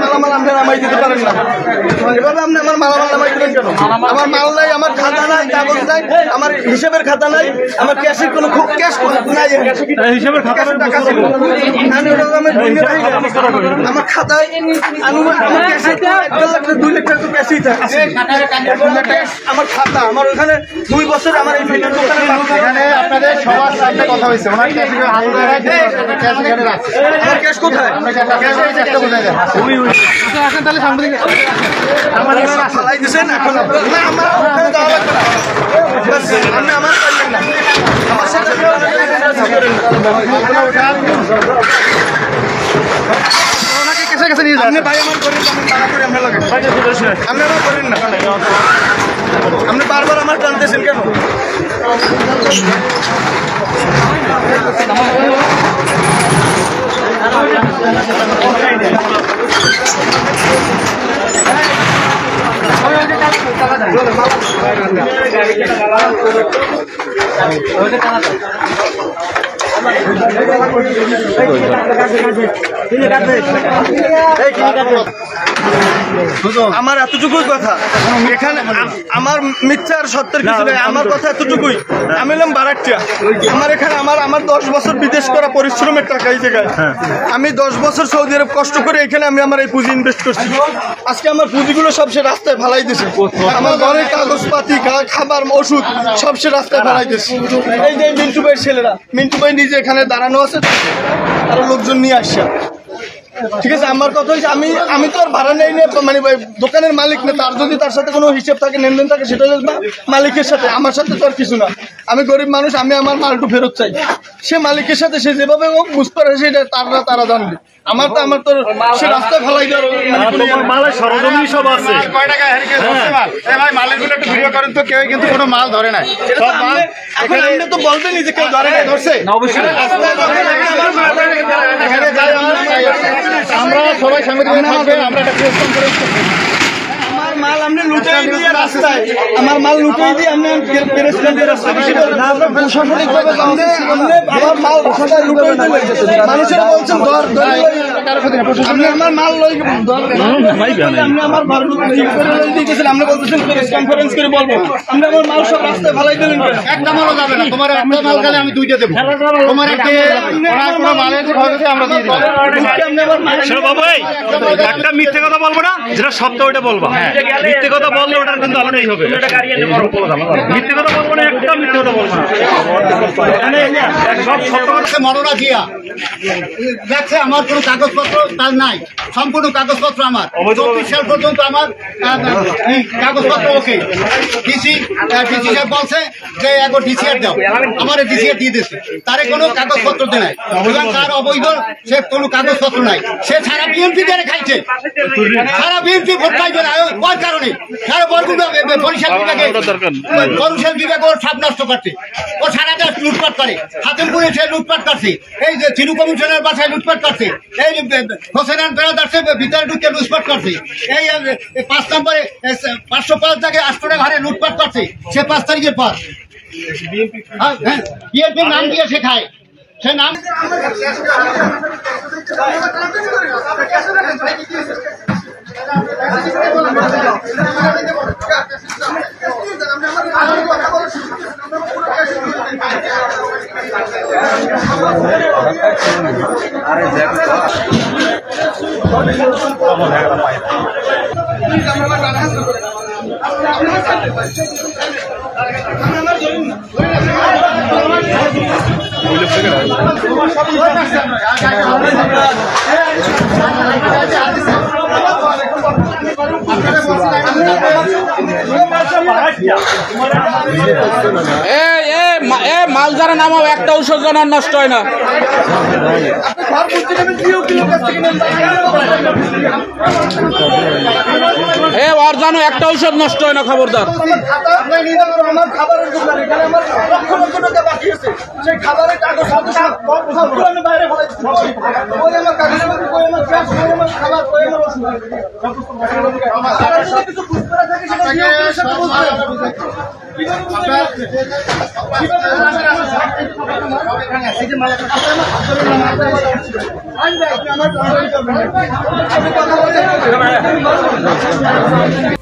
মালামাল আপনি নামাই দিতে পারেন না। এভাবে আপনি আমার মালামাল নামাই দিলেন কেন? আমার মাল নাই, আমার খাতা নাই, কাগজ নাই, আমার হিসাবের খাতা নাই, আমার ক্যাশের কোনো ক্যাশ নাই, হিসাবের খাতা আমার খাতায় আমার ক্যাশে 1 লাখ 2 লাখ টাকা তো ক্যাশেই থাকে। আমার খাতা আমার ওখানে 2 বছর আমার এই ফেলের দোকানে এখানে আপনাদের সবার সাথে কথা হয়েছে। ওনার ক্যাশ কোথায়? এখন তাহলে সাংবাদিক আমার ফালাই দিচ্ছেন। এখন না আমার ওখানে যাওয়া লাগবে না, আপনি আমার পারলেন না, আমার সাথে কাছে নিয়ে যান। ভাই আমার করেন, তারা করে আমরা লাগে আপনারা করেন না, আপনি বারবার আমার টানতেছেন কেন? আমার এতটুকুই কথা, এখানে আমার মিথ্যার সত্যের কিছু নেই, আমার কথা এতটুকুই। আমি এলাম বারাকটিয়া, আমার এখানে আমার 10 বছর বিদেশ করা পরিশ্রমের টাকা এই জায়গায়। আমি 10 বছর সৌদি আরব কষ্ট করে এখানে আমি আমার এই পুঁজি ইনভেস্ট করছি। আজকে আমার পুঁজিগুলো সব সে রাস্তায় ফালাই দিছে। আমার ঘরের কাগজপাতি, খাবার, ওষুধ সব সে রাস্তায় ফালাই দিছে। এই যে মিন্টু ভাইয়ের ছেলেরা, মিন্টু ভাই নিজে এখানে দাঁড়ানো আছে, আরো লোকজন নিয়ে আসছে। ঠিক আছে, আমার কথা হচ্ছে আমি তো আর ভাড়া নেই, মানে দোকানের মালিক না, তার যদি তার সাথে কোনো হিসেব থাকে, লেনদেন থাকে, সেটা মালিকের সাথে, আমার সাথে তো আর কিছু না। আমি গরিব মানুষ, আমি আমার মালটু ফেরত চাই। সে মালিকের সাথে সে যেভাবে বুঝতে পারে সেটা তারা জানবে। আমার তো সে রাস্তায় ফেলাই দেওয়ার সরজমিন সব আছে। ভাই মালিকগুলো একটু ভিডিও করেন তো, কেউ কিন্তু কোনো মাল ধরে নাই। এখন আপনি তো বলবেনই যে কেউ ধরে নাই, ধরছে আমরা সবাই সাংবাদিক থাকবে, আমরা একটা প্রেস কনফারেন্স করব। আমার মাল আপনি লুটাই দিয়ে রাস্তায়, আমার মাল লুটাই দিয়ে আপনি প্রেস কনফারেন্স রাস্তায় প্রশাসনিকভাবে আমার মাল রাস্তায় লুটাই দিলে মানুষের বলছেন আপনি আমার মাল লই আপনি আমার মাল দিতেছেন, আপনি বলতেছেন প্রেস কনফারেন্স করে বলবো, আপনি আমার মাল সব রাস্তায় ফেলাই দিলেন। একটা মালও যাবে না, তোমার একটা মাল গেলে আমি 2টা দেবো, তোমার কোনো মালের খরচে আমরা দিয়ে দিব। বাবু একটা মিথ্যে কথা বলবো না, যেটা সত্য ওইটা বলবা। মিথ্যে কথা বললে ওটার কিন্তু আলাদাই হবে। মিথ্যে কথা বলবো না, একটা মিথ্যে কথা বলবো না। মরনা দিয়া দেখছে আমার কোনো কাগজপত্র তার নাই, সম্পূর্ণ কাগজপত্র আমার 24 সাল পর্যন্ত আমার কাগজপত্র ওকে। ডিসি সাহেব বলছে যে একবার ডিসিআর দাও, আমার ডিসিআর দিয়ে দিচ্ছে, তারে কোনো কাগজপত্র দেয় নাই, এবং তার অবৈধ সে কোনো কাগজপত্র নাই। সে সারা বিএনপি দিয়ে খাইছে, সারা বিএনপি ভোট পাইবে না ওর কারণে। সারা বরিশাল বিভাগ ওর সব নষ্ট করছে, ও সারা দেশ লুটপাট করে, হাতিমপুরে সে লুটপাট করছে, এই যে চিরু কমিশনের বাসায় লুটপাট করছে, এই হোসেনান বেড়াদারছে ভিতরে ঢুকে লুটপাট করছে, এই 5 নম্বরে 505 জায়গায় 8 ঘরে লুটপাট করছে। সে 5 তারিখের পর বিএনপির নাম দিয়ে সে খায়, সে নাম মাল যারা নামাও একটা ঔষধ যেন নষ্ট হয় না। ওর জানো একটা ঔষধ নষ্ট হয় না, খবরদার। আমার খাবারের দোকান, এখানে আমার লক্ষ লক্ষ টাকা বাকি আছে, সেই খাবারের কাগজ আমি বাইরে ফেলাইছি। ওই আমার কাগজ, ওই আমার গ্যাস, ওই আমার খাবার, ওই আমার ওষুধ। কিছু বুঝতে না থাকে সেটা জিওপির সাথে বলতে আমার